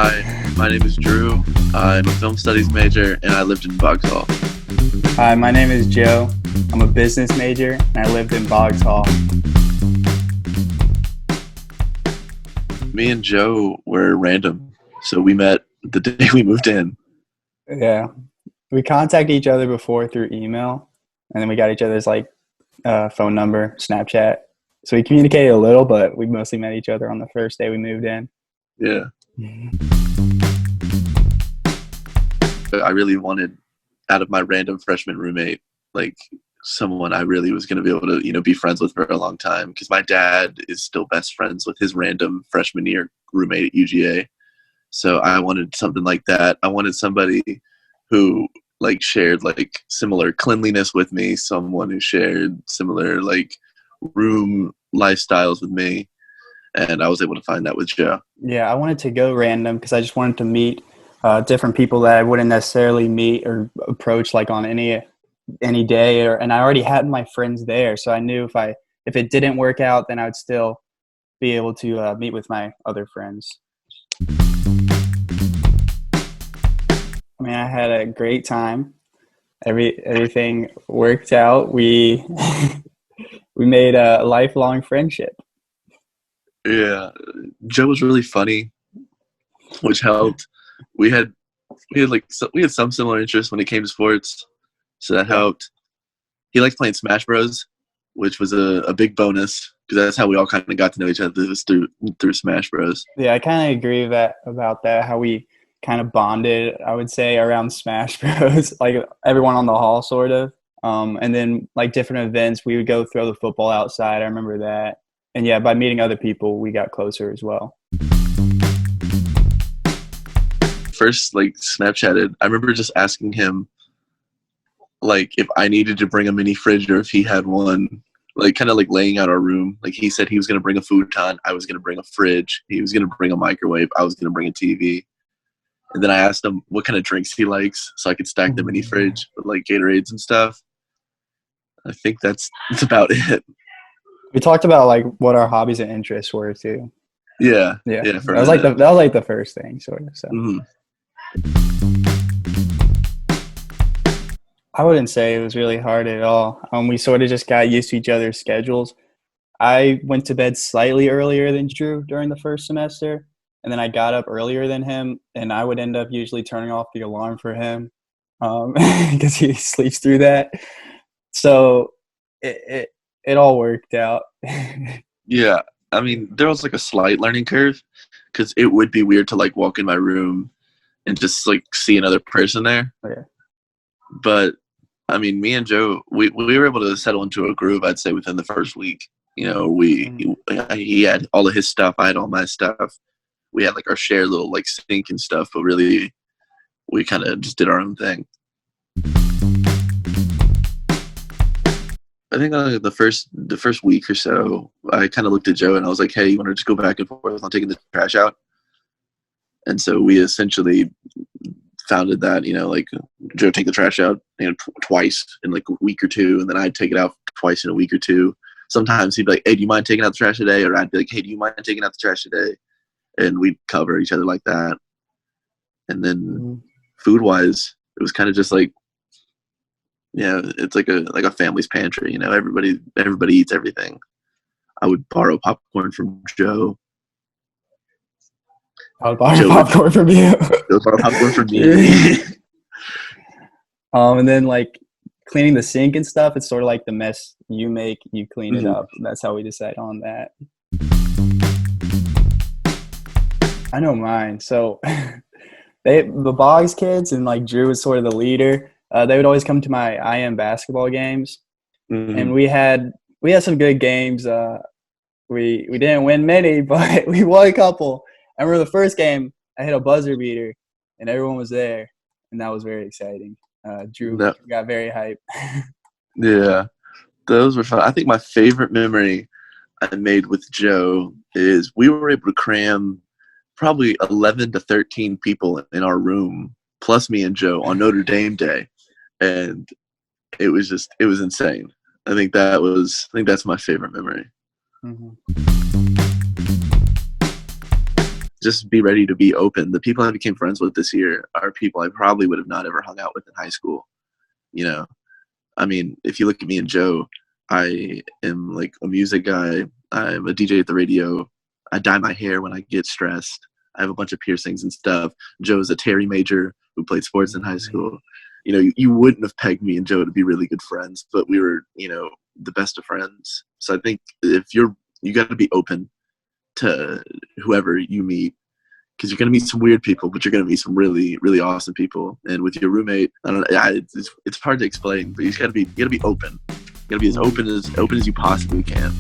Hi, my name is Drew. I'm a film studies major and I lived in Boggs. Hi, my name is Joe. I'm a business major and I lived in Boggs Hall. Me and Joe were random, so we met the day we moved in. Yeah. We contacted each other before through email, and then we got each other's phone number, Snapchat. So we communicated a little, but we mostly met each other on the first day we moved in. Yeah. I really wanted, out of my random freshman roommate, like someone I really was going to be able to, be friends with for a long time. Because my dad is still best friends with his random freshman year roommate at UGA. So I wanted something like that. I wanted somebody who shared similar cleanliness with me, someone who shared similar room lifestyles with me. And I was able to find that with Joe. Yeah, I wanted to go random because I just wanted to meet different people that I wouldn't necessarily meet or approach on any day, and I already had my friends there, so I knew if it didn't work out, then I would still be able to meet with my other friends. I mean, I had a great time. Everything worked out. We we made a lifelong friendship. Yeah, Joe was really funny, which helped. We had we had some similar interests when it came to sports, so that helped. He liked playing Smash Bros, which was a big bonus because that's how we all kind of got to know each other, was through Smash Bros. Yeah, I kind of agree about that. How we kind of bonded, I would say, around Smash Bros. Like everyone on the hall, sort of. And then different events, we would go throw the football outside. I remember that. And yeah, by meeting other people, we got closer as well. First, Snapchatted, I remember just asking him, if I needed to bring a mini fridge or if he had one, kind of laying out our room. He said he was going to bring a futon. I was going to bring a fridge. He was going to bring a microwave. I was going to bring a TV. And then I asked him what kind of drinks he likes so I could stack the mini fridge with Gatorades and stuff. I think that's about it. We talked about what our hobbies and interests were too. Yeah. That was the first thing, sort of. So. Mm-hmm. I wouldn't say it was really hard at all. We sort of just got used to each other's schedules. I went to bed slightly earlier than Drew during the first semester, and then I got up earlier than him, and I would end up usually turning off the alarm for him because he sleeps through that. So it all worked out. Yeah. I mean, there was a slight learning curve because it would be weird to walk in my room and just see another person there. Yeah. But I mean, me and Joe, we were able to settle into a groove, I'd say, within the first week. He had all of his stuff, I had all my stuff. We had our shared little sink and stuff, but really we kind of just did our own thing. I think the first week or so, I kind of looked at Joe and I was like, "Hey, you want to just go back and forth on taking the trash out?" And so we essentially founded that, Joe take the trash out twice in a week or two, and then I'd take it out twice in a week or two. Sometimes he'd be like, "Hey, do you mind taking out the trash today?" Or I'd be like, "Hey, do you mind taking out the trash today?" And we'd cover each other like that. And then food-wise, it was kind of just it's like a family's pantry. Everybody eats everything. I would borrow popcorn from Joe. I would borrow popcorn from you. Joe borrow popcorn from me. And then cleaning the sink and stuff, it's sort of like the mess you make, you clean it up. That's how we decide on that. I know mine. So the Boggs kids and Drew was sort of the leader. They would always come to my IM basketball games, and we had some good games. We didn't win many, but we won a couple. I remember the first game, I hit a buzzer beater, and everyone was there, and that was very exciting. Drew got very hyped. Yeah, those were fun. I think my favorite memory I made with Joe is we were able to cram probably 11 to 13 people in our room, plus me and Joe, on Notre Dame Day. And it was insane. I think that's my favorite memory. Mm-hmm. just be ready to be open. The people I became friends with this year are people I probably would have not ever hung out with in high school. You know, I mean, if you look at me and Joe, I am like a music guy. I'm a DJ at the radio. I dye my hair when I get stressed. I have a bunch of piercings and stuff. Joe's a Terry major who played sports in high school. You know, you wouldn't have pegged me and Joe to be really good friends, but we were, you know, the best of friends. So I think if you got to be open to whoever you meet, because you're going to meet some weird people, but you're going to meet some really, really awesome people. And with your roommate, I don't know, it's hard to explain, but you got to be open. You got to be as open as you possibly can.